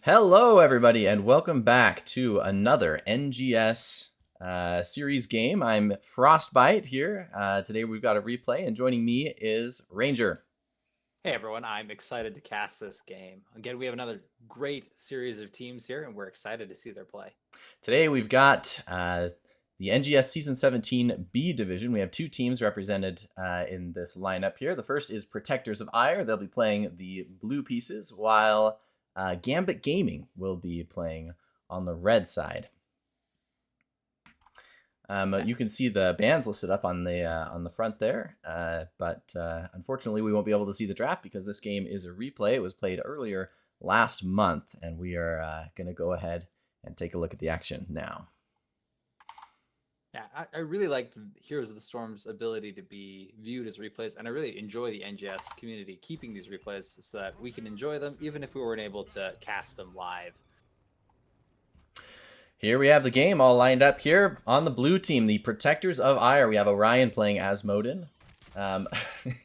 Hello, everybody, and welcome back to another NGS series game. I'm Frostbite here. Today we've got a replay, and joining me is Ranger. Hey everyone, I'm excited to cast this game. Again, we have another great series of teams here, and we're excited to see their play. Today we've got the NGS Season 17 B Division. We have two teams represented in this lineup here. The first is Protectors of Aiur. They'll be playing the blue pieces, while Gambit Gaming will be playing on the red side. You can see the bands listed up on the front there, but unfortunately we won't be able to see the draft because this game is a replay. It was played earlier last month, and we are going to go ahead and take a look at the action now. Yeah, I really liked Heroes of the Storm's ability to be viewed as replays, and I really enjoy the NGS community keeping these replays so that we can enjoy them even if we weren't able to cast them live. Here we have the game all lined up here on the blue team, the Protectors of Aiur. We have Orion playing Asmodin.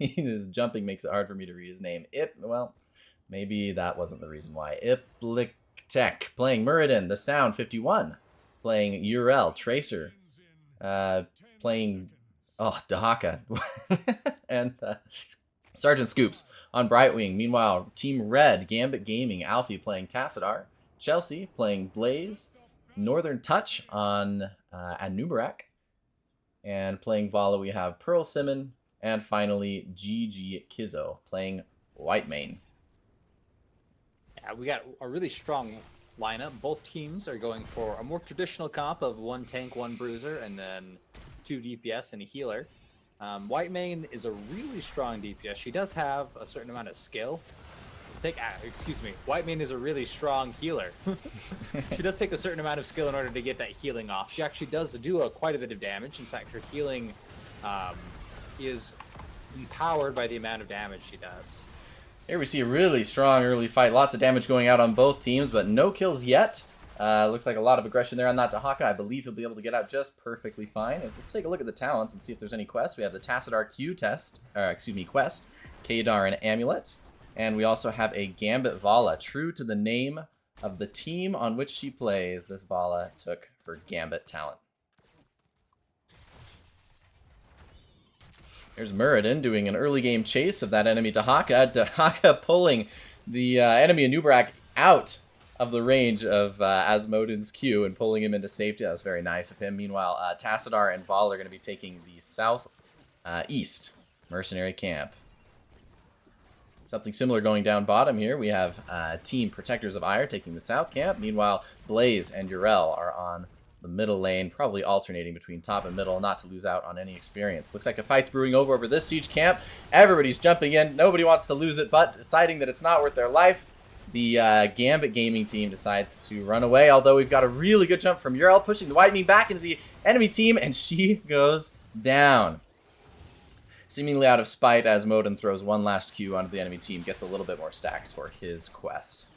His jumping makes it hard for me to read his name. Well, maybe that wasn't the reason why. Ipliktek playing Muradin, the Sound 51, playing Urel, Tracer, playing Dahaka, and Sergeant Scoops on Brightwing. Meanwhile, Team Red, Gambit Gaming, Alfie playing Tassadar, Chelsea playing Blaze, Northern Touch on Anubarak, and playing Vala we have Pearl Simon, and finally GG Kizzo playing Whitemane. Yeah, we got a really strong lineup. Both teams are going for a more traditional comp of one tank, one bruiser, and then 2 DPS and a healer. Whitemane is a really strong DPS. She does have a certain amount of skill. Whitemane is a really strong healer. She does take a certain amount of skill in order to get that healing off. She actually does do quite a bit of damage. In fact, her healing is empowered by the amount of damage she does. Here we see a really strong early fight. Lots of damage going out on both teams, but no kills yet. Looks like a lot of aggression there on that Dahaka. I believe he'll be able to get out just perfectly fine. Let's take a look at the talents and see if there's any quests. We have the Tassadar Q quest, Kadar and Amulet. And we also have a Gambit Vala. True to the name of the team on which she plays, this Vala took her Gambit talent. There's Muradin doing an early game chase of that enemy Dahaka. Dahaka pulling the enemy Anubarak out of the range of Asmodin's Q and pulling him into safety. That was very nice of him. Meanwhile, Tassadar and Vala are going to be taking the south east mercenary camp. Something similar going down bottom here. We have Team Protectors of Aiur taking the south camp. Meanwhile, Blaze and Urel are on the middle lane, probably alternating between top and middle, not to lose out on any experience. Looks like a fight's brewing over this siege camp. Everybody's jumping in. Nobody wants to lose it, but deciding that it's not worth their life, the Gambit Gaming team decides to run away, although we've got a really good jump from Urel, pushing the Whitemane back into the enemy team, and she goes down. Seemingly out of spite, Asmodin throws one last Q onto the enemy team, gets a little bit more stacks for his quest.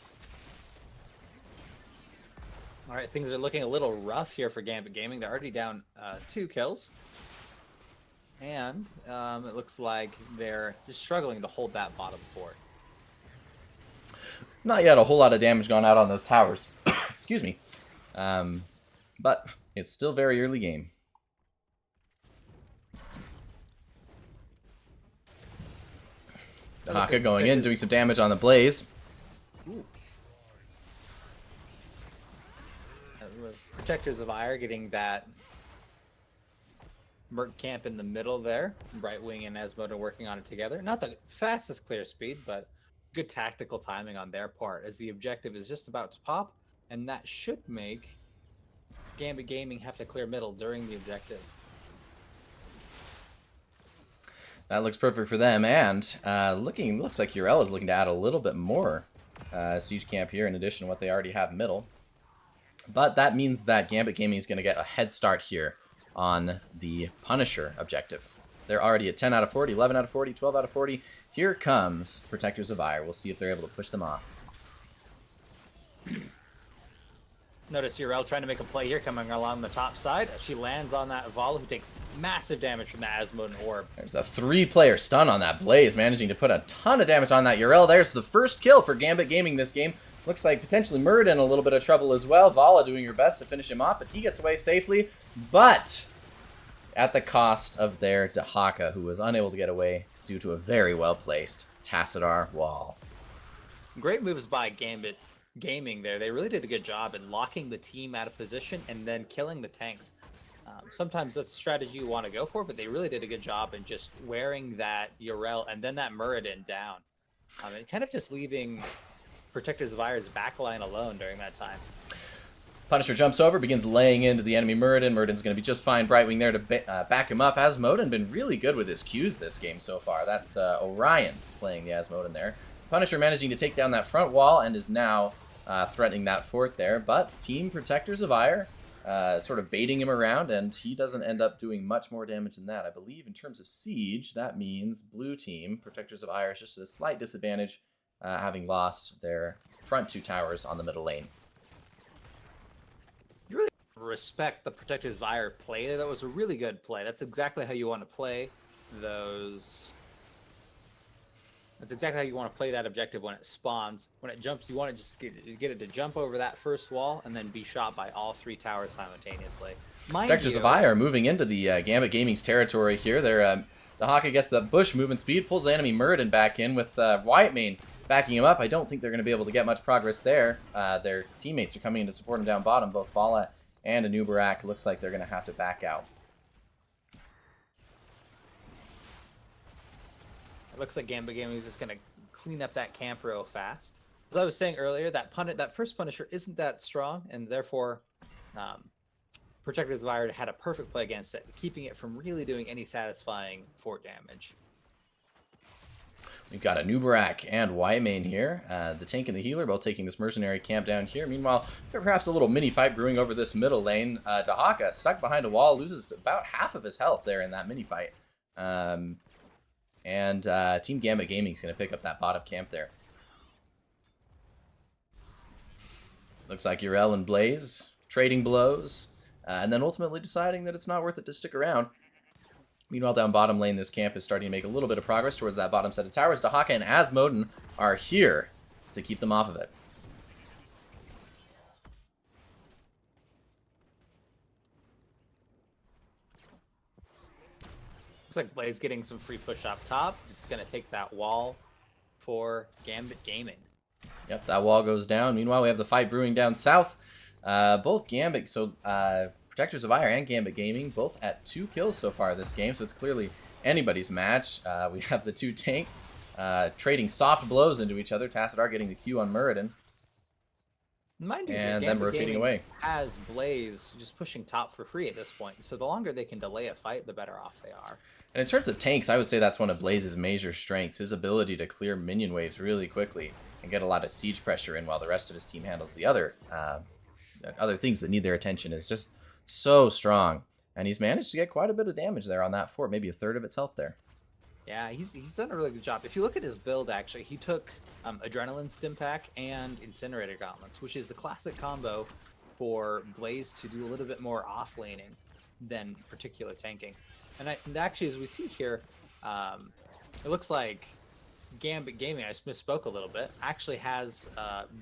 All right, things are looking a little rough here for Gambit Gaming. They're already down 2 kills. And it looks like they're just struggling to hold that bottom fort. Not yet a whole lot of damage gone out on those towers. Excuse me. But it's still very early game. Dahaka going in, doing some damage on the Blaze. Ooh. Protectors of Aiur getting that Merc camp in the middle there. Brightwing and Asmodin working on it together. Not the fastest clear speed, but good tactical timing on their part, as the objective is just about to pop, and that should make Gambit Gaming have to clear middle during the objective. That looks perfect for them, and looks like Urel is looking to add a little bit more siege camp here in addition to what they already have middle. But that means that Gambit Gaming is going to get a head start here on the Punisher objective. They're already at 10 out of 40, 11 out of 40, 12 out of 40. Here comes Protectors of Aiur. We'll see if they're able to push them off. Notice Urel trying to make a play here, coming along the top side. She lands on that Vala, who takes massive damage from that Asmodin orb. There's a 3-player stun on that Blaze, managing to put a ton of damage on that Urel. There's the first kill for Gambit Gaming this game. Looks like potentially Murd in a little bit of trouble as well. Vala doing her best to finish him off, but he gets away safely. But at the cost of their Dahaka, who was unable to get away due to a very well-placed Tassadar wall. Great moves by Gambit Gaming there. They really did a good job in locking the team out of position and then killing the tanks. Sometimes that's a strategy you want to go for, but they really did a good job in just wearing that Urel and then that Muradin down. And kind of just leaving Protectors of Aiur's backline alone during that time. Punisher jumps over, begins laying into the enemy Muradin. Muradin's going to be just fine. Brightwing there to back him up. Asmodin been really good with his Qs this game so far. That's Orion playing the Asmodin there. Punisher managing to take down that front wall and is now threatening that fort there. But Team Protectors of Aiur sort of baiting him around, and he doesn't end up doing much more damage than that. I believe in terms of siege, that means blue team, Protectors of Aiur, is just at a slight disadvantage, having lost their front 2 towers on the middle lane. You really respect the Protectors of Aiur play there. That was a really good play. That's exactly how you want to play those. That's exactly how you want to play that objective when it spawns. When it jumps, you want to just get it to jump over that first wall and then be shot by all 3 towers simultaneously. Protectors of Aiur moving into the Gambit Gaming's territory here. The Haka gets the bush movement speed, pulls the enemy Muradin back in with Wyattmane backing him up. I don't think they're going to be able to get much progress there. Their teammates are coming in to support him down bottom. Both Vala and Anubarak looks like they're going to have to back out. Looks like Gambit Gaming is just going to clean up that camp real fast. As I was saying earlier, that first Punisher isn't that strong, and therefore Protectors of Aiur had a perfect play against it, keeping it from really doing any satisfying fort damage. We've got Anubarak and Wyattmane here. The tank and the healer both taking this mercenary camp down here. Meanwhile, perhaps a little mini fight brewing over this middle lane. Dahaka stuck behind a wall, loses about half of his health there in that mini fight. And Team Gambit Gaming is going to pick up that bottom camp there. Looks like Urel and Blaze trading blows, and then ultimately deciding that it's not worth it to stick around. Meanwhile, down bottom lane, this camp is starting to make a little bit of progress towards that bottom set of towers. Dahaka and Asmodin are here to keep them off of it. Looks like Blaze getting some free push up top. Just going to take that wall for Gambit Gaming. Yep, that wall goes down. Meanwhile, we have the fight brewing down south. Both Gambit, Protectors of Aiur and Gambit Gaming, both at 2 kills so far this game, so it's clearly anybody's match. We have the 2 tanks trading soft blows into each other. Tassadar getting the Q on Muradin. Mind you, and then rotating away. Has Blaze just pushing top for free at this point, so the longer they can delay a fight, the better off they are. And in terms of tanks, I would say that's one of Blaze's major strengths, his ability to clear minion waves really quickly and get a lot of siege pressure in while the rest of his team handles the other things that need their attention is just so strong. And he's managed to get quite a bit of damage there on that fort, maybe a third of its health there. Yeah, he's done a really good job. If you look at his build, actually, he took Adrenaline Stim Pack and Incinerator Gauntlets, which is the classic combo for Blaze to do a little bit more off-laning than particular tanking. And actually, as we see here, it looks like Gambit Gaming, I misspoke a little bit, actually has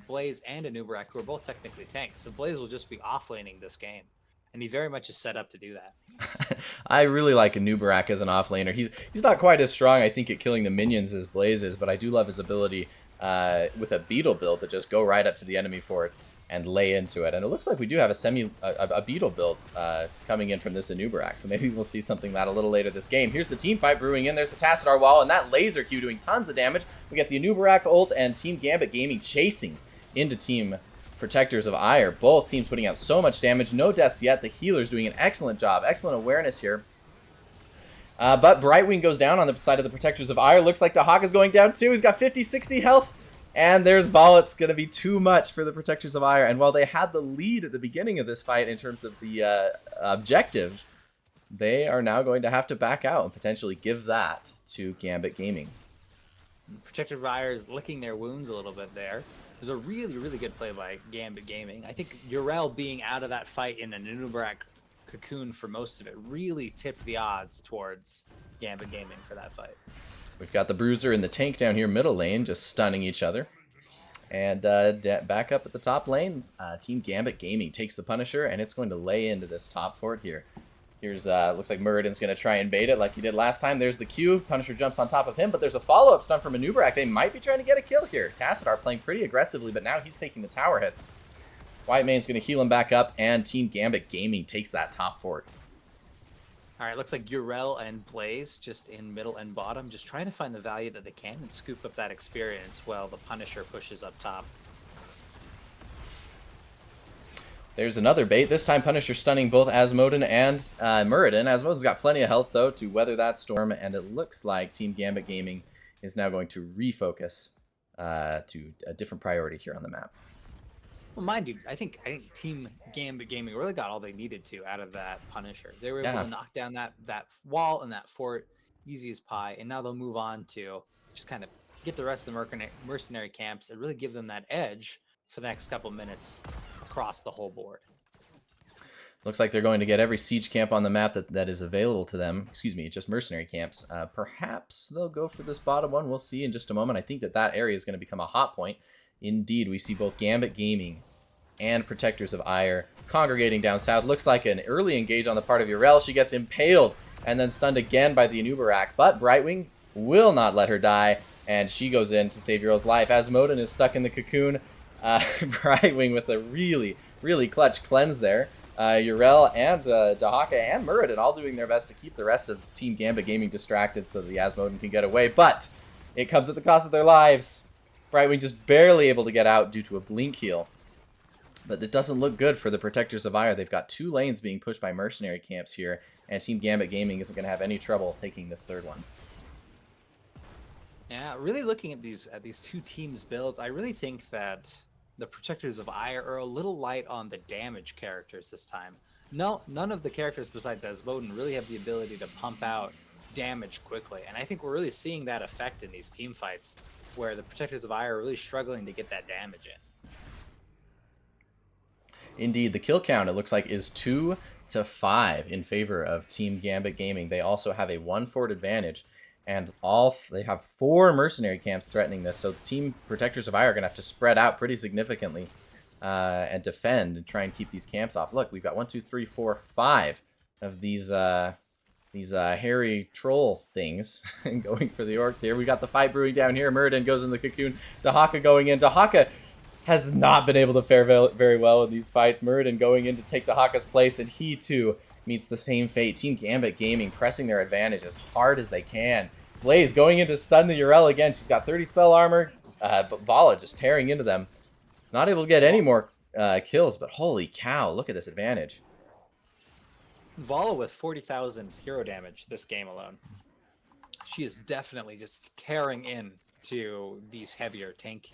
Blaze and Anubarak, who are both technically tanks. So Blaze will just be off-laning this game. And he very much is set up to do that. I really like Anubarak as an offlaner. He's not quite as strong, I think, at killing the minions as Blaze is, but I do love his ability with a Beetle build to just go right up to the enemy fort and lay into it. And it looks like we do have a Beetle build coming in from this Anubarak, so maybe we'll see something that a little later this game. Here's the team fight brewing in. There's the Tassadar wall, and that laser Q doing tons of damage. We got the Anubarak ult and Team Gambit Gaming chasing into Team Protectors of Aiur. Both teams putting out so much damage. No deaths yet. The healer's doing an excellent job. Excellent awareness here. But Brightwing goes down on the side of the Protectors of Aiur. Looks like Dahaka's going down too. He's got 50, 60 health. And there's Vala. It's going to be too much for the Protectors of Aiur. And while they had the lead at the beginning of this fight in terms of the objective, they are now going to have to back out and potentially give that to Gambit Gaming. Protectors of Aiur is licking their wounds a little bit there. It was a really, really good play by Gambit Gaming. I think Urel being out of that fight in an Anubarak cocoon for most of it really tipped the odds towards Gambit Gaming for that fight. We've got the Bruiser and the tank down here middle lane just stunning each other. And back up at the top lane, Team Gambit Gaming takes the Punisher, and it's going to lay into this top fort here. Here's, looks like Muradin's going to try and bait it like he did last time. There's the Q. Punisher jumps on top of him, but there's a follow-up stun from Anubrak. They might be trying to get a kill here. Tassadar playing pretty aggressively, but now he's taking the tower hits. Whitemane's going to heal him back up, and Team Gambit Gaming takes that top fort. All right, looks like Urel and Blaze just in middle and bottom, just trying to find the value that they can and scoop up that experience while the Punisher pushes up top. There's another bait. This time Punisher stunning both Asmodin and Muradin. Asmodin's got plenty of health, though, to weather that storm, and it looks like Team Gambit Gaming is now going to refocus to a different priority here on the map. Well, mind you, I think Team Gambit Gaming really got all they needed to out of that Punisher. They were able to knock down that wall and that fort easy as pie, and now they'll move on to just kind of get the rest of the mercenary camps and really give them that edge for the next couple minutes across the whole board. Looks like they're going to get every siege camp on the map that is available to them. Excuse me, just mercenary camps. Perhaps they'll go for this bottom one. We'll see in just a moment. I think that area is going to become a hot point. Indeed, we see both Gambit Gaming and Protectors of Aiur congregating down south. Looks like an early engage on the part of Urel. She gets impaled and then stunned again by the Anubarak, but Brightwing will not let her die, and she goes in to save Urel's life. Asmodin is stuck in the cocoon. Brightwing with a really, really clutch cleanse there. Urel and Dahaka and Muradin all doing their best to keep the rest of Team Gambit Gaming distracted so the Asmodin can get away, but it comes at the cost of their lives. Brightwing just barely able to get out due to a blink heal. But it doesn't look good for the Protectors of Aiur. They've got 2 lanes being pushed by mercenary camps here, and Team Gambit Gaming isn't going to have any trouble taking this third one. Yeah, really looking at these 2 teams' builds, I really think that the Protectors of Aiur are a little light on the damage characters this time. No, none of the characters besides Asmodin really have the ability to pump out damage quickly, and I think we're really seeing that effect in these team fights, where the Protectors of Aiur are really struggling to get that damage in. Indeed, the kill count, it looks like, is 2 to 5 in favor of Team Gambit Gaming. They also have a 1 fort advantage, and they have 4 mercenary camps threatening this, so Team Protectors of Aiur are going to have to spread out pretty significantly and defend and try and keep these camps off. Look, we've got 1, 2, 3, 4, 5 of these hairy troll things going for the orc here. We got the fight brewing down here. Muradin goes in the cocoon. Dahaka going in. Dahaka has not been able to fare very well in these fights. Muradin going in to take Dahaka's place, and he too meets the same fate. Team Gambit Gaming pressing their advantage as hard as they can. Blaze going in to stun the Urel again. She's got 30 spell armor, but Vala just tearing into them. Not able to get any more kills, but holy cow, look at this advantage. Vala with 40,000 hero damage this game alone. She is definitely just tearing in to these heavier tank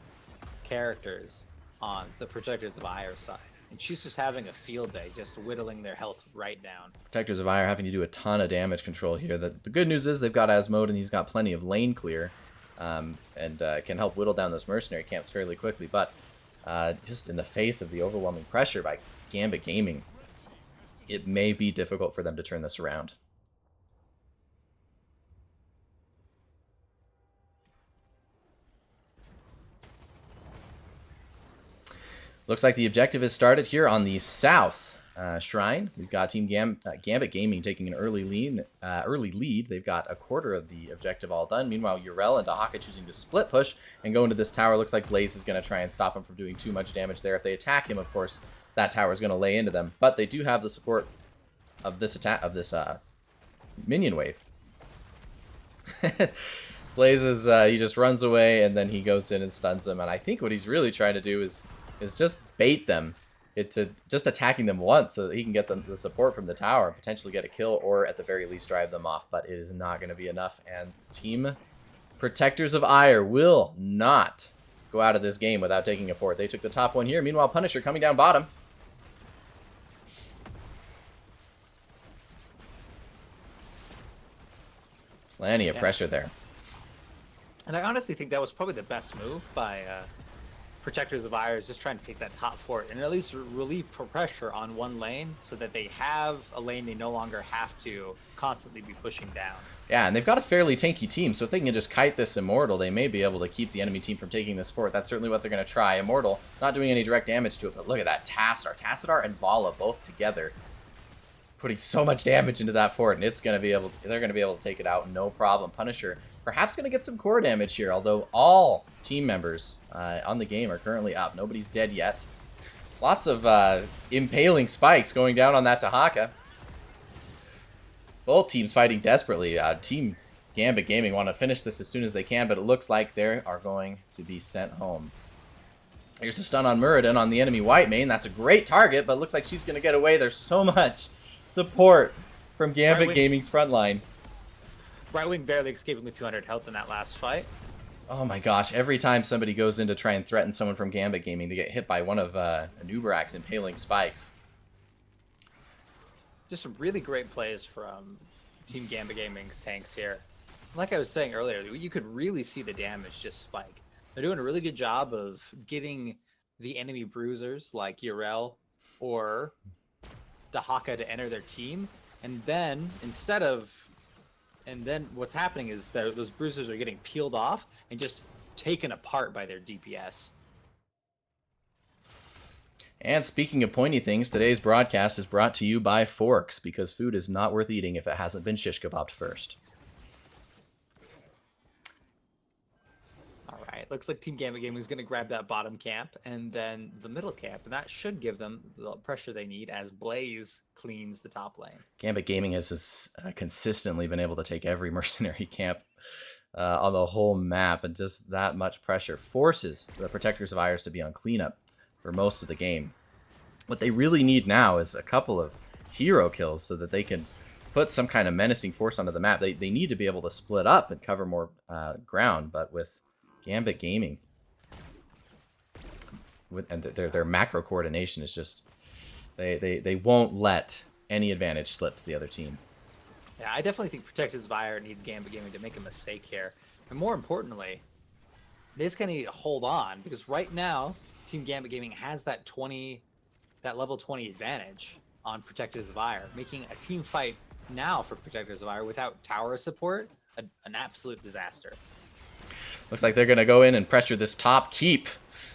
characters on the Protectors of Aiur side. And she's just having a field day, just whittling their health right down. Protectors of Aiur having to do a ton of damage control here. The good news is they've got Asmodin, he's got plenty of lane clear, and can help whittle down those mercenary camps fairly quickly. But just in the face of the overwhelming pressure by Gambit Gaming, it may be difficult for them to turn this around. Looks like the objective has started here on the south shrine. We've got Team Gambit Gaming taking an early lead. They've got a quarter of the objective all done. Meanwhile, Urel and Dahaka choosing to split push and go into this tower. Looks like Blaze is going to try and stop him from doing too much damage there. If they attack him, of course, that tower is going to lay into them. But they do have the support of this minion wave. Blaze is he just runs away and then he goes in and stuns them. And I think what he's really trying to do is just bait them into just attacking them once so that he can get them the support from the tower, potentially get a kill, or at the very least drive them off. But it is not going to be enough, and Team Protectors of Aiur will not go out of this game without taking a fort. They took the top one here. Meanwhile, Punisher coming down bottom. Plenty of pressure there. And I honestly think that was probably the best move by Protectors of Ire is just trying to take that top fort and at least relieve pressure on one lane so that they have a lane they no longer have to constantly be pushing down. Yeah, and they've got a fairly tanky team, so if they can just kite this Immortal, they may be able to keep the enemy team from taking this fort. That's certainly what they're going to try. Immortal, not doing any direct damage to it, but look at that. Tassadar and Vala both together, putting so much damage into that fort, and they're going to be able to take it out, no problem. Punisher, perhaps going to get some core damage here, although all team members on the game are currently up. Nobody's dead yet. Lots of impaling spikes going down on that Tahaka. Both teams fighting desperately. Team Gambit Gaming want to finish this as soon as they can, but it looks like they are going to be sent home. Here's a stun on Muradin on the enemy white main. That's a great target, but looks like she's going to get away. There's so much support from Gambit Gaming's front line. Right wing barely escaping with 200 health in that last fight. Oh my gosh, every time somebody goes in to try and threaten someone from Gambit Gaming, they get hit by one of Nubarak's impaling spikes. Just some really great plays from Team Gambit Gaming's tanks here. Like I was saying earlier, you could really see the damage just spike. They're doing a really good job of getting the enemy bruisers like Urel or Dahaka to enter their team, and then what's happening is that those bruisers are getting peeled off and just taken apart by their DPS. And speaking of pointy things, today's broadcast is brought to you by forks, because food is not worth eating if it hasn't been shish kebabbed first. All right, looks like Team Gambit Gaming is going to grab that bottom camp and then the middle camp, and that should give them the pressure they need as Blaze cleans the top lane. Gambit Gaming has consistently been able to take every mercenary camp on the whole map, and just that much pressure forces the Protectors of Aiur to be on cleanup for most of the game. What they really need now is a couple of hero kills so that they can put some kind of menacing force onto the map. They need to be able to split up and cover more ground, but with Gambit Gaming, and their macro coordination is just, they won't let any advantage slip to the other team. Yeah, I definitely think Protectors of Aiur needs Gambit Gaming to make a mistake here, and more importantly, they just kind of need to hold on, because right now Team Gambit Gaming has that level 20 advantage on Protectors of Aiur, making a team fight now for Protectors of Aiur without tower support an absolute disaster. Looks like they're going to go in and pressure this top keep.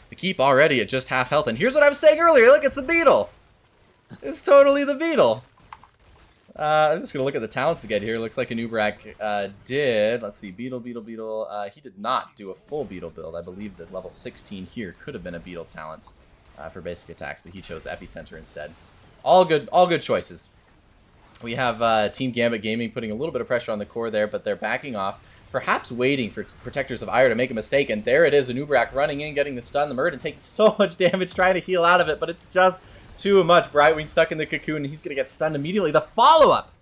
The keep already at just half health, and here's what I was saying earlier. Look, it's the Beetle. It's totally the Beetle. I'm just going to look at the talents again here. Looks like Anubarak did. Let's see. Beetle. He did not do a full Beetle build. I believe that level 16 here could have been a Beetle talent for basic attacks, but he chose Epicenter instead. All good choices. We have Team Gambit Gaming putting a little bit of pressure on the core there, but they're backing off, perhaps waiting for Protectors of Aiur to make a mistake, and there it is. Anubarak running in, getting the stun. The Muradin taking so much damage, trying to heal out of it, but it's just too much. Brightwing stuck in the cocoon, and he's going to get stunned immediately. The follow-up!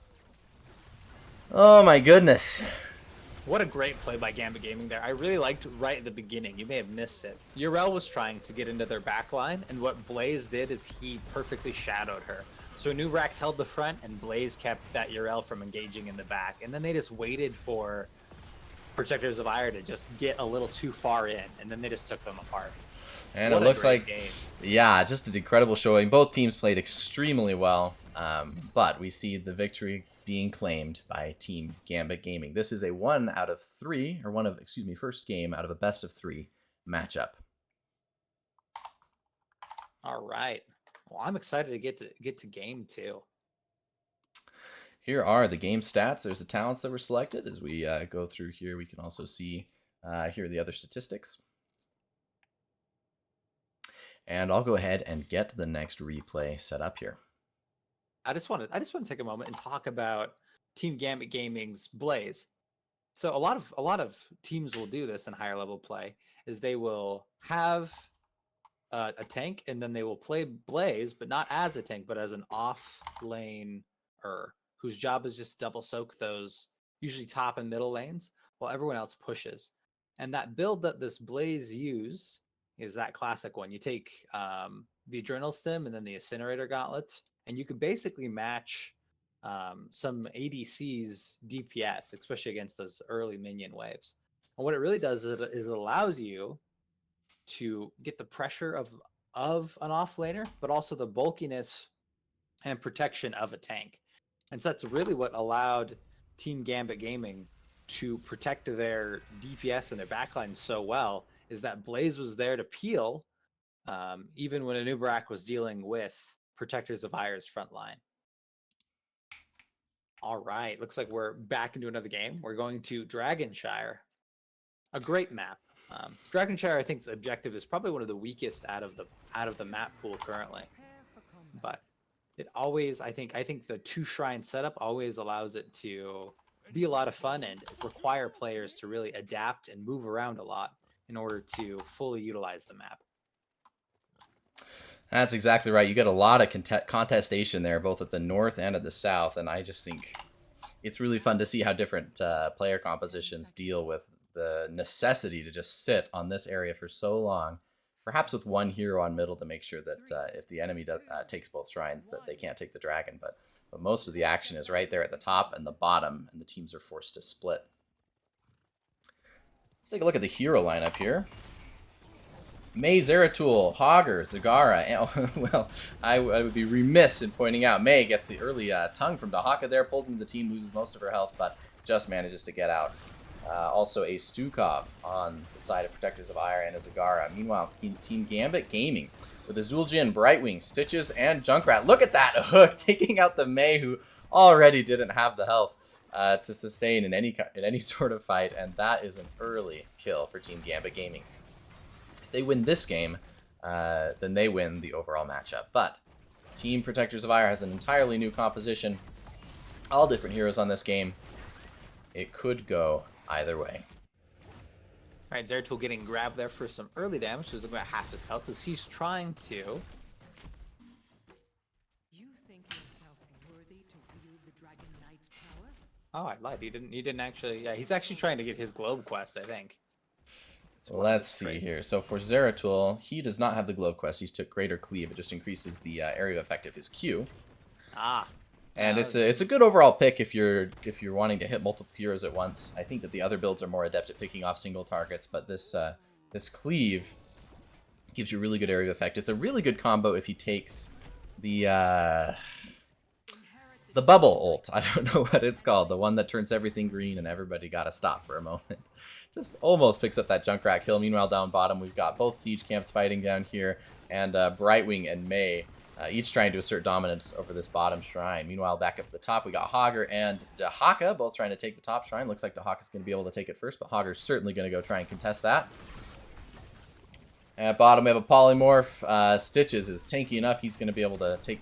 Oh my goodness. What a great play by Gambit Gaming there. I really liked right at the beginning. You may have missed it. Urel was trying to get into their backline, and what Blaze did is he perfectly shadowed her. So Anubarak held the front, and Blaze kept that Urel from engaging in the back. And then they just waited for Protectors of Aiur to just get a little too far in, and then they just took them apart. And what it looks like, game. Yeah, just an incredible showing. Both teams played extremely well, but we see the victory being claimed by Team Gambit Gaming. This is a first game out of a best of 3 matchup. All right. Well, I'm excited to get to game 2. Here are the game stats. There's the talents that were selected. As we go through here, we can also see here are the other statistics. And I'll go ahead and get the next replay set up here. I just want to take a moment and talk about Team Gambit Gaming's Blaze. So a lot of teams will do this in higher level play, is they will have a tank, and then they will play Blaze, but not as a tank, but as an off lane whose job is just double soak those usually top and middle lanes while everyone else pushes. And that build that this Blaze used is that classic one. You take the Adrenal Stem and then the Incinerator Gauntlet, and you could basically match some ADC's DPS, especially against those early minion waves. And what it really does is it allows you to get the pressure of an offlaner, but also the bulkiness and protection of a tank. And so that's really what allowed Team Gambit Gaming to protect their DPS and their backline so well, is that Blaze was there to peel, even when Anubarak was dealing with Protectors of Aiur's front line. All right, looks like we're back into another game. We're going to Dragonshire, a great map. Dragonshire, I think's objective is probably one of the weakest out of the map pool currently, but it always, I think the 2 shrine setup always allows it to be a lot of fun and require players to really adapt and move around a lot in order to fully utilize the map. That's exactly right. You get a lot of contestation there, both at the north and at the south, and I just think it's really fun to see how different player compositions deal with the necessity to just sit on this area for so long, perhaps with one hero on middle to make sure that if the enemy takes both shrines, that they can't take the dragon. But most of the action is right there at the top and the bottom, and the teams are forced to split. Let's take a look at the hero lineup here. Mei, Zeratul, Hogger, Zagara, and, well, I would be remiss in pointing out Mei gets the early tongue from Dahaka there, pulled into the team, loses most of her health, but just manages to get out. Also a Stukov on the side of Protectors of Aiur and a Zagara. Meanwhile, Team Gambit Gaming with a Zul'jin, Brightwing, Stitches, and Junkrat. Look at that hook, taking out the Mei, who already didn't have the health to sustain in any sort of fight, and that is an early kill for Team Gambit Gaming. If they win this game, then they win the overall matchup. But Team Protectors of Aiur has an entirely new composition. All different heroes on this game. It could go either way. All right, Zeratul getting grabbed there for some early damage. There's about half his health as he's trying to. You think yourself worthy to wield the Dragon Knight's power? Oh, I lied. He didn't actually. Yeah, he's actually trying to get his globe quest, I think. Let's see here. So for Zeratul, he does not have the globe quest. He took Greater Cleave. It just increases the area of effect of his Q. Ah. And it's a good overall pick if you're wanting to hit multiple heroes at once. I think that the other builds are more adept at picking off single targets, but this Cleave gives you really good area of effect. It's a really good combo if he takes the bubble ult. I don't know what it's called. The one that turns everything green and everybody gotta stop for a moment. Just almost picks up that Junkrat kill. Meanwhile, down bottom, we've got both siege camps fighting down here, and Brightwing and Mei each trying to assert dominance over this bottom shrine. Meanwhile, back up at the top, we got Hogger and Dahaka, both trying to take the top shrine. Looks like Dahaka's going to be able to take it first, but Hogger's certainly going to go try and contest that. At bottom, we have a Polymorph. Stitches is tanky enough. He's going to be able to take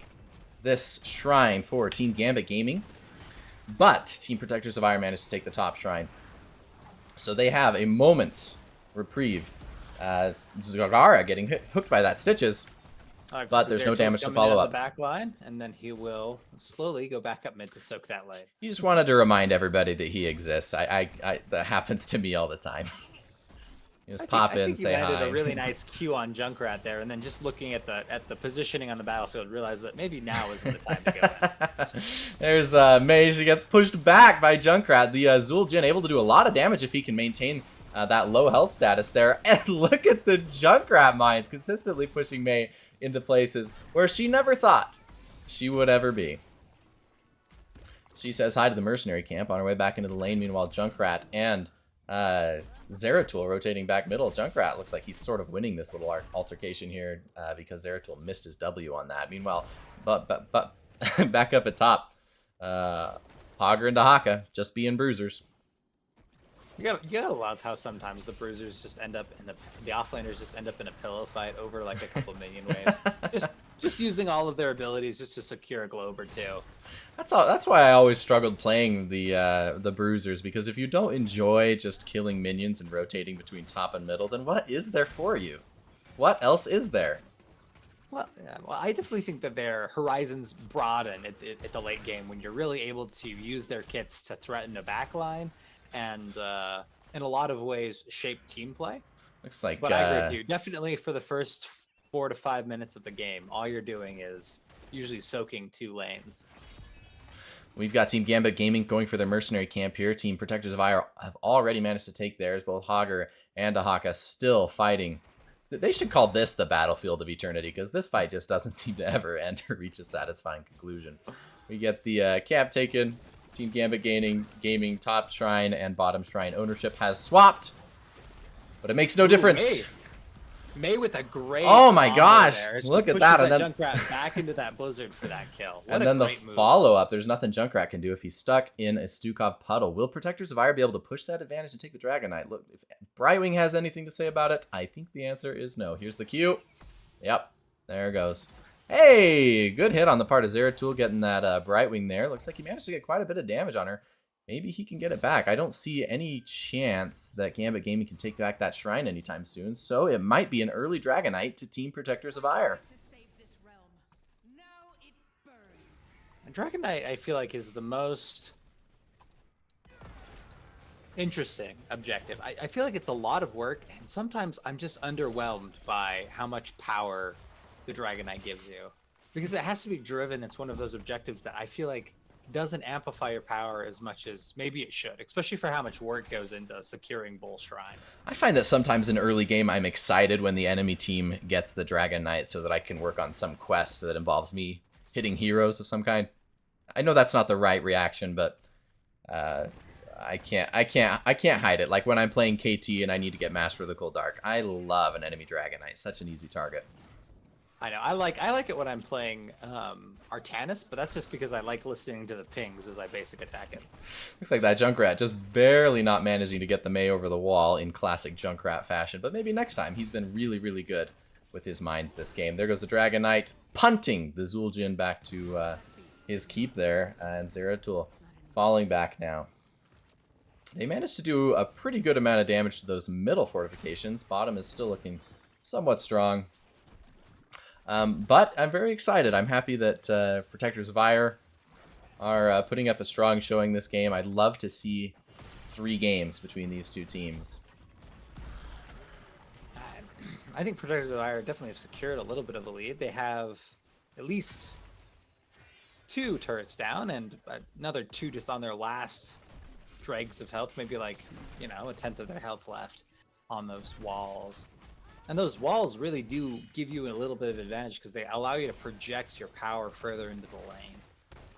this shrine for Team Gambit Gaming. But Team Protectors of Aiur managed to take the top shrine. So they have a moment's reprieve. Zagara getting hooked by that Stitches. But there's no damage to follow up. The back line, and then he will slowly go back up mid to soak that lane. He just wanted to remind everybody that he exists. That happens to me all the time. You just pop in, say hi. I think he landed a really nice Q on Junkrat there, and then just looking at the positioning on the battlefield, realized that maybe now isn't the time to go in. There's Mei. She gets pushed back by Junkrat. The Zul'jin able to do a lot of damage if he can maintain that low health status there. And look at the Junkrat mines consistently pushing Mei into places where she never thought she would ever be. She says hi to the mercenary camp on her way back into the lane. Meanwhile, Junkrat and Zeratul rotating back middle. Junkrat looks like he's sort of winning this little altercation here because Zeratul missed his W on that. Meanwhile, but back up at top, Hogger and Dahaka just being bruisers. You gotta love how sometimes the bruisers just end up in the offlaners just end up in a pillow fight over like a couple minion waves. Just using all of their abilities just to secure a globe or two. That's why I always struggled playing the bruisers, because if you don't enjoy just killing minions and rotating between top and middle, then what is there for you? What else is there? Well, yeah, I definitely think that their horizons broaden at the late game when you're really able to use their kits to threaten a backline and in a lot of ways shape team play. Looks like. But I agree with you. Definitely for the first 4 to 5 minutes of the game, all you're doing is usually soaking 2 lanes. We've got Team Gambit Gaming going for their mercenary camp here. Team Protectors of Aiur have already managed to take theirs. Both Hogger and Dahaka still fighting They should call this the battlefield of eternity, because this fight just doesn't seem to ever end or reach a satisfying conclusion. We get the cap taken. Team Gambit gaming top shrine and bottom shrine ownership has swapped, but it makes no difference. May with a great. Oh my combo gosh! there. Look at that, and then Junkrat back into that blizzard for that kill. What and a then the great move. follow-up. There's nothing Junkrat can do if he's stuck in a Stukov puddle. Will Protectors of Aiur be able to push that advantage and take the Dragon Knight? Look, if Brightwing has anything to say about it, I think the answer is no. Here's the Q. Yep, there it goes. Hey, good hit on the part of Zeratul getting that Brightwing there. Looks like he managed to get quite a bit of damage on her. Maybe he can get it back. I don't see any chance that Gambit Gaming can take back that shrine anytime soon, so it might be an early Dragon Knight to Team Protectors of Aiur. And Dragon Knight, I feel like, is the most interesting objective. I feel like it's a lot of work, and sometimes I'm just underwhelmed by how much power the Dragon Knight gives you. Because it has to be driven. It's one of those objectives that I feel like doesn't amplify your power as much as maybe it should, especially for how much work goes into securing bull shrines. I find that sometimes in early game I'm excited when the enemy team gets the Dragon Knight so that I can work on some quest that involves me hitting heroes of some kind. I know that's not the right reaction, but I can't hide it. Like when I'm playing KT and I need to get Master of the Cold Dark, I love an enemy Dragon Knight. Such an easy target. I know. I like it when I'm playing Artanis, but that's just because I like listening to the pings as I basic attack it. Looks like that Junkrat just barely not managing to get the Mei over the wall in classic Junkrat fashion, but maybe next time. He's been really, really good with his mines this game. There goes the Dragon Knight, punting the Zul'jin back to his keep there, and Zeratul falling back now. They managed to do a pretty good amount of damage to those middle fortifications. Bottom is still looking somewhat strong. But I'm very excited. I'm happy that Protectors of Aiur are putting up a strong showing this game. I'd love to see 3 games between these two teams. I think Protectors of Aiur definitely have secured a little bit of a lead. They have at least 2 turrets down and another 2 just on their last dregs of health. Maybe like, you know, a 10th of their health left on those walls. And those walls really do give you a little bit of advantage because they allow you to project your power further into the lane.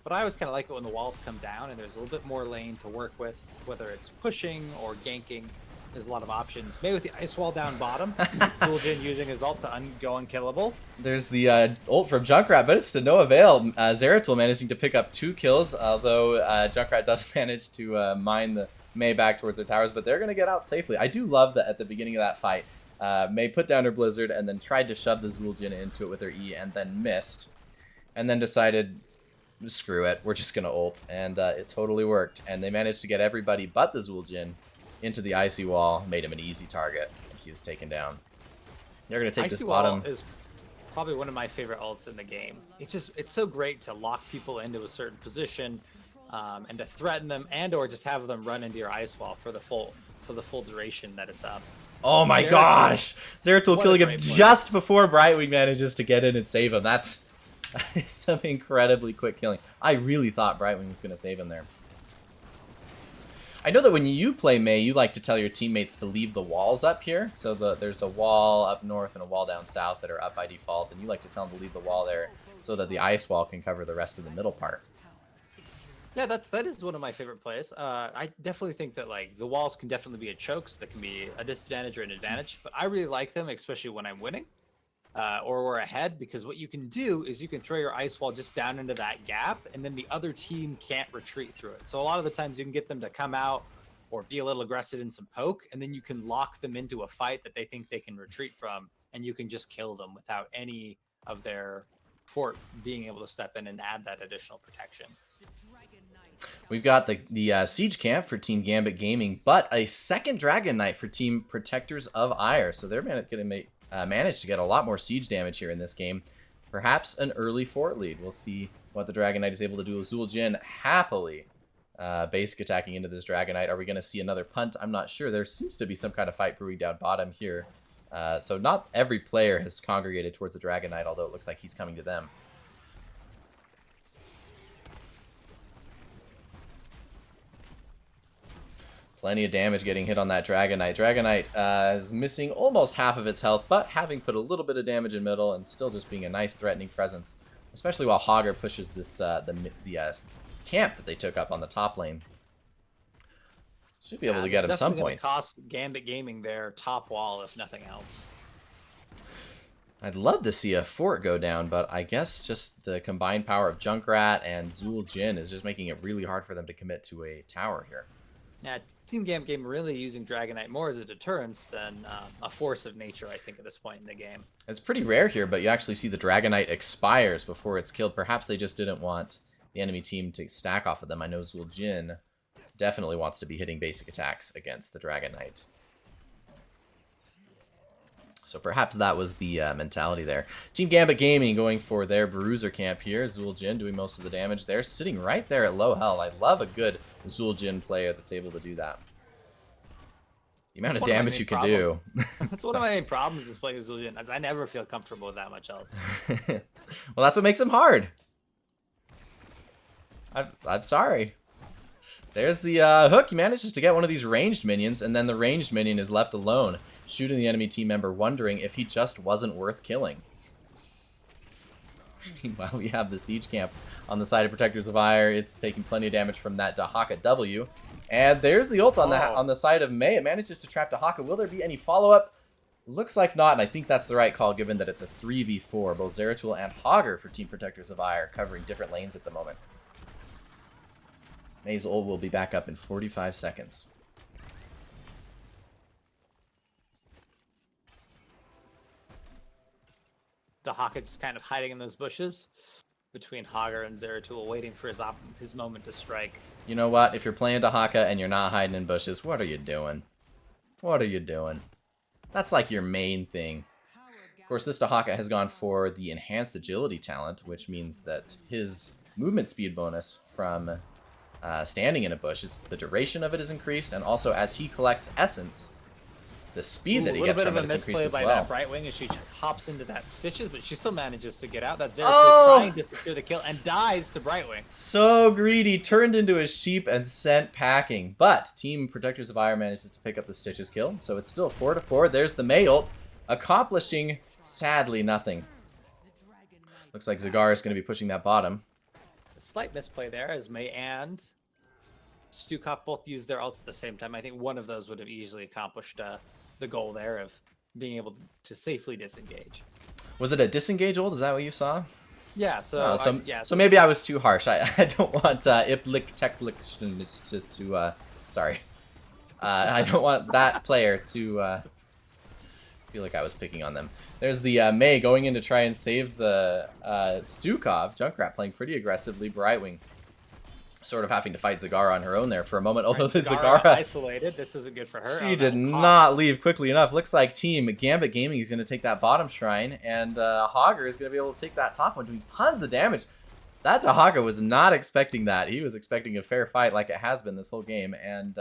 But I always kind of like it when the walls come down and there's a little bit more lane to work with, whether it's pushing or ganking. There's a lot of options. Maybe with the ice wall down bottom, Zul'jin using his ult to go unkillable. There's the ult from Junkrat, but it's to no avail. Zeratul managing to pick up 2 kills, although Junkrat does manage to mine the Mei back towards their towers, but they're going to get out safely. I do love that at the beginning of that fight, Mei put down her Blizzard and then tried to shove the Zul'jin into it with her E and then missed. And then decided, screw it, we're just going to ult. And it totally worked. And they managed to get everybody but the Zul'jin into the Icy Wall, made him an easy target. And he was taken down. They're going to take Icy this bottom. Wall is probably one of my favorite ults in the game. It's so great to lock people into a certain position and to threaten them and or just have them run into your Ice Wall for the full duration that it's up. Oh my gosh! Zeratul killing him just before Brightwing manages to get in and save him. That's some incredibly quick killing. I really thought Brightwing was going to save him there. I know that when you play Mei, you like to tell your teammates to leave the walls up here. So there's a wall up north and a wall down south that are up by default, and you like to tell them to leave the wall there so that the ice wall can cover the rest of the middle part. Yeah, that is one of my favorite plays. I definitely think that like the walls can definitely be a choke, so that can be a disadvantage or an advantage. But I really like them, especially when I'm winning or we're ahead, because what you can do is you can throw your ice wall just down into that gap, and then the other team can't retreat through it. So a lot of the times you can get them to come out or be a little aggressive in some poke, and then you can lock them into a fight that they think they can retreat from, and you can just kill them without any of their fort being able to step in and add that additional protection. We've got the Siege Camp for Team Gambit Gaming, but a second Dragon Knight for Team Protectors of Aiur. So they're going to manage to get a lot more siege damage here in this game. Perhaps an early fort lead. We'll see what the Dragon Knight is able to do. Zul'jin happily basic attacking into this Dragon Knight. Are we going to see another punt? I'm not sure. There seems to be some kind of fight brewing down bottom here. So not every player has congregated towards the Dragon Knight, although it looks like he's coming to them. Plenty of damage getting hit on that Dragon Knight. Dragon Knight is missing almost half of its health, but having put a little bit of damage in middle and still just being a nice threatening presence, especially while Hogger pushes this the camp that they took up on the top lane. Should be able to get him some points. Cost Gambit Gaming their top wall, if nothing else. I'd love to see a fort go down, but I guess just the combined power of Junkrat and Zul Jin is just making it really hard for them to commit to a tower here. Yeah, Team Gambit Gaming really using Dragon Knight more as a deterrence than a force of nature, I think, at this point in the game. It's pretty rare here, but you actually see the Dragon Knight expires before it's killed. Perhaps they just didn't want the enemy team to stack off of them. I know Zul Jin definitely wants to be hitting basic attacks against the Dragon Knight. So perhaps that was the mentality there. Team Gambit Gaming going for their Bruiser camp here. Zul Jin doing most of the damage there, sitting right there at low health. I love a good Zul Jin player that's able to do that. The amount of damage you can do. That's one of my main problems is playing Zul Jin. I never feel comfortable with that much health. Well, that's what makes him hard. I'm sorry. There's the hook. He manages to get one of these ranged minions, and then the ranged minion is left alone, shooting the enemy team member, wondering if he just wasn't worth killing. Meanwhile, we have the siege camp on the side of Protectors of Aiur. It's taking plenty of damage from that Dahaka W. And there's the ult on the side of Mei. It manages to trap Dahaka. Will there be any follow-up? Looks like not, and I think that's the right call, given that it's a 3v4. Both Zeratul and Hogger for Team Protectors of Aiur covering different lanes at the moment. Mei's ult will be back up in 45 seconds. Dahaka just kind of hiding in those bushes between Hogger and Zeratul, waiting for his moment to strike. You know what? If you're playing Dahaka and you're not hiding in bushes, what are you doing? What are you doing? That's like your main thing. Of course, this Dahaka has gone for the enhanced agility talent, which means that his movement speed bonus from standing in a bush, the duration of it is increased, and also as he collects essence, the speed that he gets from it is increased as well. A little bit of a misplay by that Brightwing as she hops into that Stitches, but she still manages to get out. That's Zeratul trying to secure the kill and dies to Brightwing. So greedy, turned into a sheep and sent packing. But Team Protectors of Aiur manages to pick up the Stitches kill, so it's still 4-4. There's the Mei ult, accomplishing, sadly, nothing. Looks like Zagar is going to be pushing that bottom. A slight misplay there as Mei and Stukov both used their ults at the same time. I think one of those would have easily accomplished the goal there of being able to safely disengage. Was it a disengage ult? Is that what you saw? Yeah, so... So maybe I was too harsh. I don't want Iplik Techlic to sorry. I don't want that player to feel like I was picking on them. There's the Mei going in to try and save the Stukov. Junkrat playing pretty aggressively. Brightwing sort of having to fight Zagara on her own there for a moment. Although the Zagara isolated, this isn't good for her. She did not leave quickly enough. Looks like Team Gambit Gaming is going to take that bottom shrine, and Hogger is going to be able to take that top one, doing tons of damage. That Dahaka was not expecting that. He was expecting a fair fight like it has been this whole game, and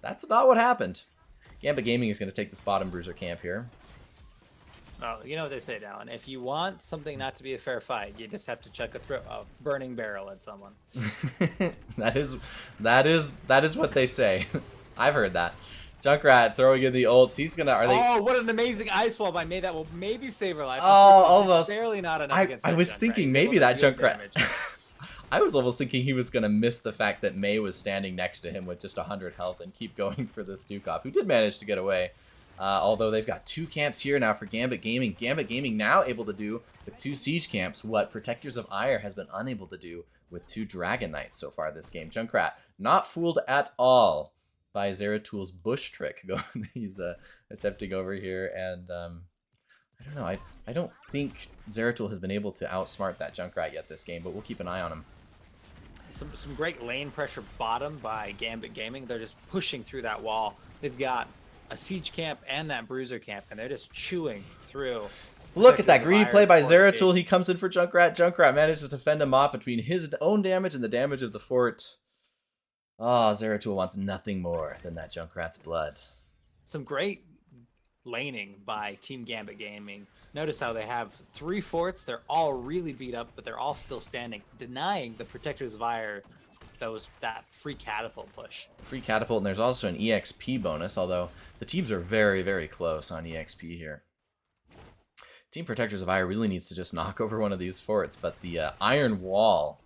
that's not what happened. Gambit Gaming is going to take this bottom bruiser camp here. Oh, you know what they say, Dallin. If you want something not to be a fair fight, you just have to chuck a burning barrel at someone. that is what they say. I've heard that. Junkrat throwing in the ults. He's gonna. Oh, what an amazing ice wall by Mei that will maybe save her life. Oh, almost. Barely not enough against I was Junkrat. thinking maybe that Junkrat. I was almost thinking he was gonna miss the fact that Mei was standing next to him with just 100 health and keep going for the Stukov, who did manage to get away. Although they've got 2 camps here now for Gambit Gaming. Gambit Gaming now able to do with 2 siege camps what Protectors of Aiur has been unable to do with 2 Dragon Knights so far this game. Junkrat not fooled at all by Zeratul's bush trick. He's attempting over here, and I don't know. I don't think Zeratul has been able to outsmart that Junkrat yet this game, but we'll keep an eye on him. Some great lane pressure bottom by Gambit Gaming. They're just pushing through that wall. They've got a siege camp and that bruiser camp, and they're just chewing through. Look at that greedy play by Zeratul. He comes in for Junkrat. Junkrat manages to fend him off between his own damage and the damage of the fort. Oh, Zeratul wants nothing more than that Junkrat's blood. Some great laning by Team Gambit Gaming. Notice how they have 3 forts. They're all really beat up, but they're all still standing, denying the Protectors of Aiur that free catapult push. Free catapult, and there's also an EXP bonus, although the teams are very, very close on EXP here. Team Protectors of Aiur really needs to just knock over one of these forts, but the iron wall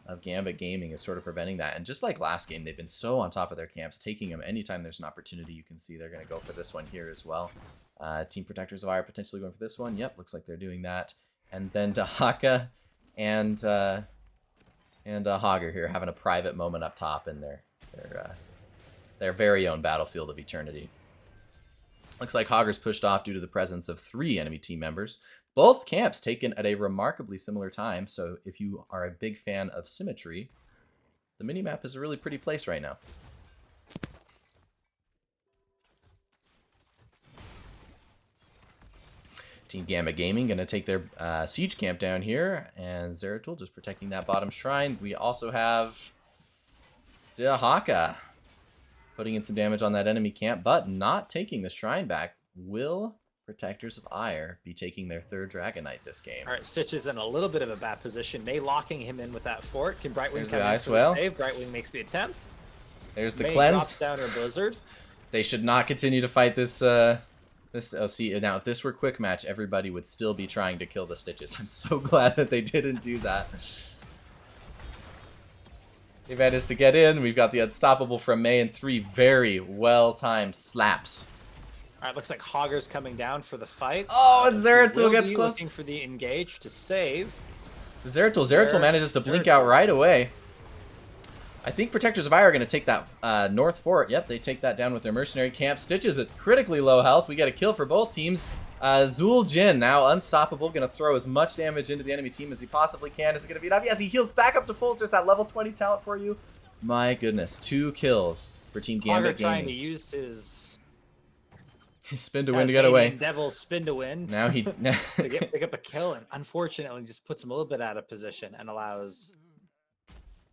of Gambit Gaming is sort of preventing that. And just like last game, they've been so on top of their camps, taking them anytime there's an opportunity. You can see they're going to go for this one here as well. Team Protectors of Aiur potentially going for this one. Yep, looks like they're doing that. And then Dahaka and Hager here having a private moment up top in their very own battlefield of eternity. Looks like Hager's pushed off due to the presence of 3 enemy team members. Both camps taken at a remarkably similar time, so if you are a big fan of symmetry, the minimap is a really pretty place right now. Team Gambit Gaming going to take their siege camp down here, and Zeratul just protecting that bottom shrine. We also have Dahaka putting in some damage on that enemy camp, but not taking the shrine back. Will Protectors of Aiur be taking their 3rd Dragon Knight this game? All right, Stitch is in a little bit of a bad position. May locking him in with that fort. Can Brightwing come in Ice for Whale. the save? Brightwing makes the attempt. There's the May cleanse. drops down her Blizzard. They should not continue to fight this. Oh, see, now if this were quick match, everybody would still be trying to kill the Stitches. I'm so glad that they didn't do that. They managed to get in. We've got the unstoppable from May and 3 very well-timed slaps. All right, looks like Hager's coming down for the fight. Oh, and Zeratul Will gets be close. looking for the engage to save. Zeratul manages to blink out right away. I think Protectors of Aiur are going to take that north fort. Yep, they take that down with their mercenary camp. Stitch is at critically low health. We get a kill for both teams. Zueljin, now unstoppable, going to throw as much damage into the enemy team as he possibly can. Is it going to be enough? Yes, he heals back up to full. There's that level 20 talent for you. My goodness, 2 kills for Team Gambit Gaming. Trying to use his spin to win to get away. Devil spin to win. Now he to pick up a kill, and unfortunately just puts him a little bit out of position and allows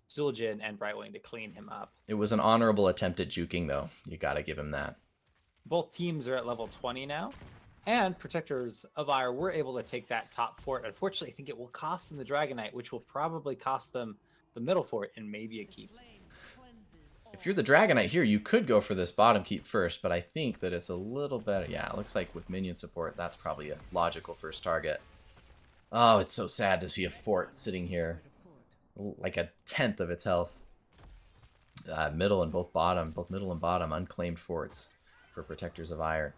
Zueljin and Brightwing to clean him up. It was an honorable attempt at juking, though. You got to give him that. Both teams are at level 20 now, and Protectors of Aiur were able to take that top fort. Unfortunately, I think it will cost them the Dragon Knight, which will probably cost them the middle fort and maybe a keep. If you're the Dragon Knight here, you could go for this bottom keep first, but I think that it's a little better. Yeah, it looks like with minion support, that's probably a logical first target. Oh, it's so sad to see a fort sitting here. Like a 10th of its health. Middle and both middle and bottom, unclaimed forts for Protectors of Aiur.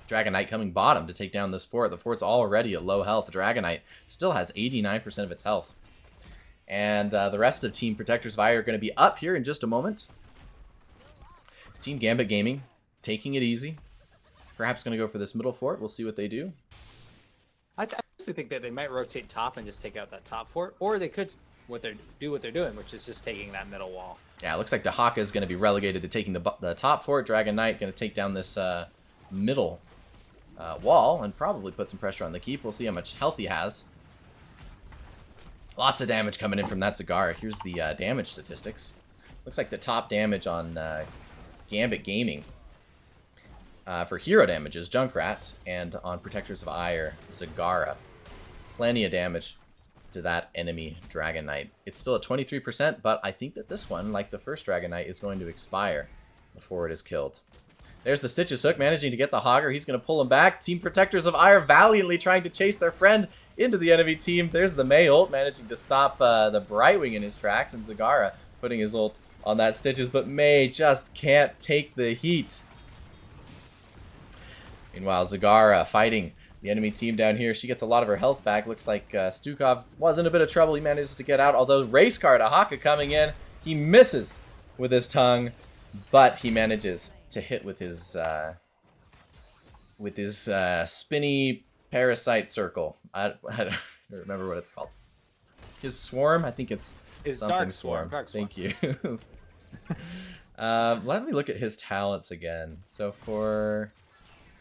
Dragon Knight coming bottom to take down this fort. The fort's already at low health. Dragon Knight still has 89% of its health. And the rest of Team Protectors of Aiur are going to be up here in just a moment. Team Gambit Gaming taking it easy. Perhaps going to go for this middle fort. We'll see what they do. I honestly think that they might rotate top and just take out that top fort, or they could do what they're doing, which is just taking that middle wall. Yeah, it looks like Dahaka is going to be relegated to taking the top fort. Dragon Knight going to take down this middle wall and probably put some pressure on the keep. We'll see how much health he has. Lots of damage coming in from that Zagara. Here's the damage statistics. Looks like the top damage on Gambit Gaming for hero damage is Junkrat, and on Protectors of Aiur, Zagara. Plenty of damage to that enemy Dragon Knight. It's still at 23%, but I think that this one, like the first Dragon Knight, is going to expire before it is killed. There's the Stitches hook, managing to get the Hager. He's going to pull him back. Team Protectors of Aiur valiantly trying to chase their friend into the enemy team. There's the May ult, managing to stop the Brightwing in his tracks, and Zagara putting his ult on that Stitches, but May just can't take the heat. Meanwhile, Zagara fighting the enemy team down here. She gets a lot of her health back. Looks like Stukov was in a bit of trouble. He manages to get out, although Race Car Dahaka coming in. He misses with his tongue, but he manages to hit with his spinny parasite circle. I don't remember what it's called. His swarm? I think it's His something dark swarm. Thank you. Let me look at his talents again. So for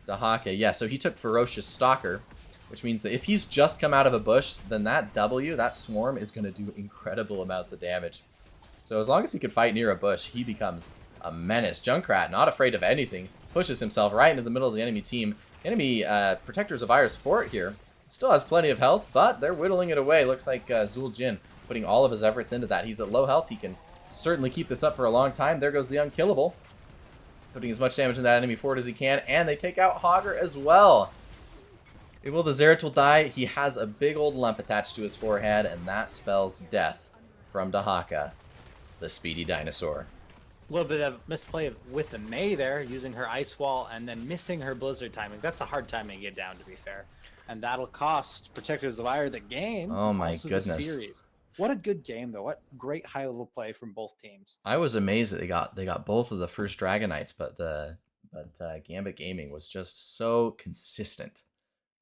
Dahaka, yeah, so he took Ferocious Stalker, which means that if he's just come out of a bush, then that swarm, is going to do incredible amounts of damage. So as long as he can fight near a bush, he becomes a menace. Junkrat, not afraid of anything, pushes himself right into the middle of the enemy team. Enemy Protectors of Aiur's fort here still has plenty of health, but they're whittling it away. Looks like Zueljin putting all of his efforts into that. He's at low health. He can certainly keep this up for a long time. There goes the unkillable, putting as much damage in that enemy forward as he can, and they take out Hogger as well. Will the Xerath will die. He has a big old lump attached to his forehead, and that spells death from Dahaka, the speedy dinosaur. A little bit of misplay with the Mei there, using her Ice Wall and then missing her Blizzard timing. That's a hard timing to get down, to be fair. And that'll cost Protectors of Aiur the game. Oh my also goodness. The series. What a good game, though. What great high-level play from both teams. I was amazed that they got both of the first Dragon Knights, but Gambit Gaming was just so consistent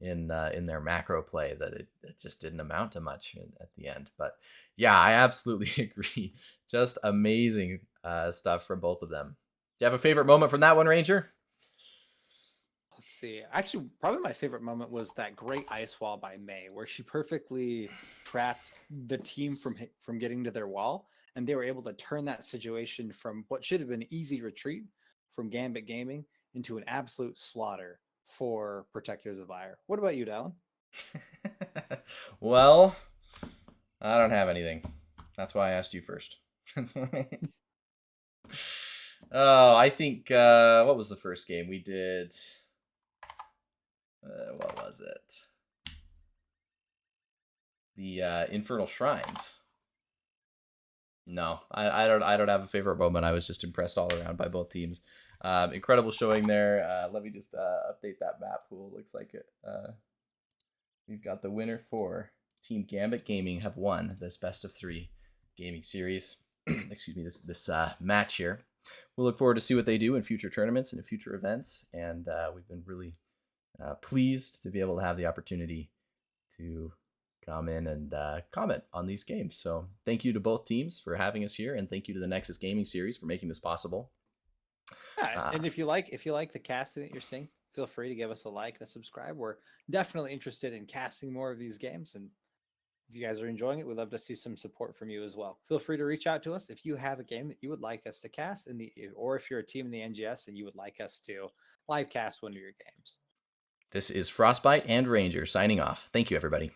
in their macro play that it just didn't amount to much at the end. But yeah, I absolutely agree. Just amazing stuff from both of them. Do you have a favorite moment from that one, Ranger? Let's see. Actually, probably my favorite moment was that great Ice Wall by Mei, where she perfectly trapped the team from getting to their wall, and they were able to turn that situation from what should have been an easy retreat from Gambit Gaming into an absolute slaughter for Protectors of Aiur. What about you, Dallin? Well, I don't have anything. That's why I asked you first. Oh, I think what was the first game we did? What was it? The Infernal Shrines. No, I don't have a favorite moment. I was just impressed all around by both teams. Incredible showing there. Let me just update that map pool. Looks like it. We've got the winner for Team Gambit Gaming have won this best of 3 gaming series. Excuse me, this match here. We'll look forward to see what they do in future tournaments and in future events. And we've been really pleased to be able to have the opportunity to come in and comment on these games. So thank you to both teams for having us here, and thank you to the Nexus Gaming Series for making this possible. Yeah, and if you like the casting that you're seeing, feel free to give us a like and a subscribe. We're definitely interested in casting more of these games, and if you guys are enjoying it, we'd love to see some support from you as well. Feel free to reach out to us if you have a game that you would like us to cast or if you're a team in the NGS and you would like us to live cast one of your games. This is Frostbite and Ranger signing off. Thank you, everybody.